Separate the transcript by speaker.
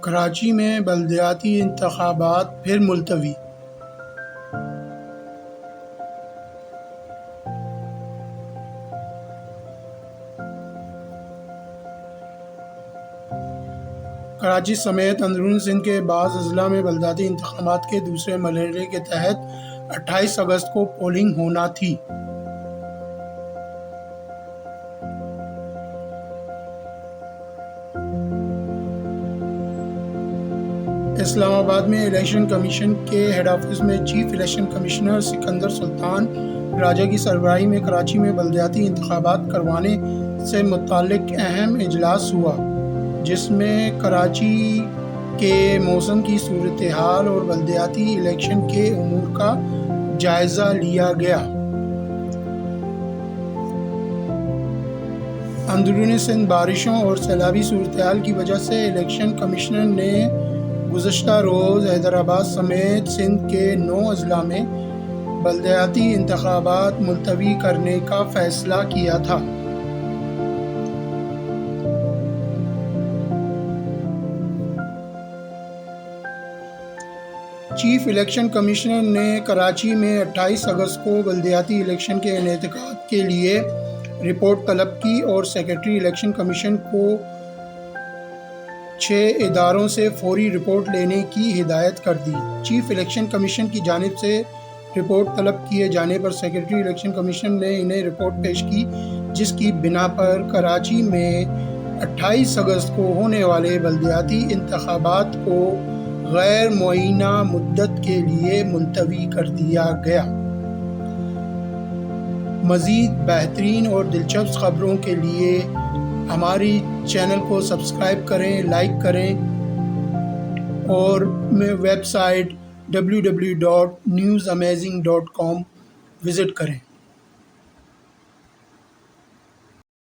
Speaker 1: کراچی میں بلدیاتی انتخابات پھر ملتوی۔ کراچی سمیت اندرون سندھ کے بعض اضلاع میں بلدیاتی انتخابات کے دوسرے مرحلے کے تحت 28 اگست کو پولنگ ہونا تھی۔ اسلام آباد میں الیکشن کمیشن کے ہیڈ آفس میں چیف الیکشن کمشنر سکندر سلطان راجہ کی سربراہی میں کراچی میں بلدیاتی انتخابات کروانے سے متعلق اہم اجلاس ہوا، جس میں کراچی کے موسم کی صورتحال اور بلدیاتی الیکشن کے امور کا جائزہ لیا گیا۔ اندرون سندھ بارشوں اور سیلابی صورتحال کی وجہ سے الیکشن کمشنر نے گزشتہ روز حیدرآباد سمیت سندھ کے 9 اضلاع میں بلدیاتی انتخابات ملتوی کرنے کا فیصلہ کیا تھا۔ چیف الیکشن کمشنر نے کراچی میں 28 اگست کو بلدیاتی الیکشن کے انعقاد کے لیے رپورٹ طلب کی اور سیکرٹری الیکشن کمیشن کو 6 اداروں سے فوری رپورٹ لینے کی ہدایت کر دی۔ چیف الیکشن کمیشن کی جانب سے رپورٹ طلب کیے جانے پر سیکرٹری الیکشن کمیشن نے انہیں رپورٹ پیش کی، جس کی بنا پر کراچی میں 28 اگست کو ہونے والے بلدیاتی انتخابات کو غیر معینہ مدت کے لیے ملتوی کر دیا گیا۔ مزید بہترین اور دلچسپ خبروں کے لیے ہماری چینل کو سبسکرائب کریں، لائک کریں اور ویب سائٹ www.newsamazing.com وزٹ کریں۔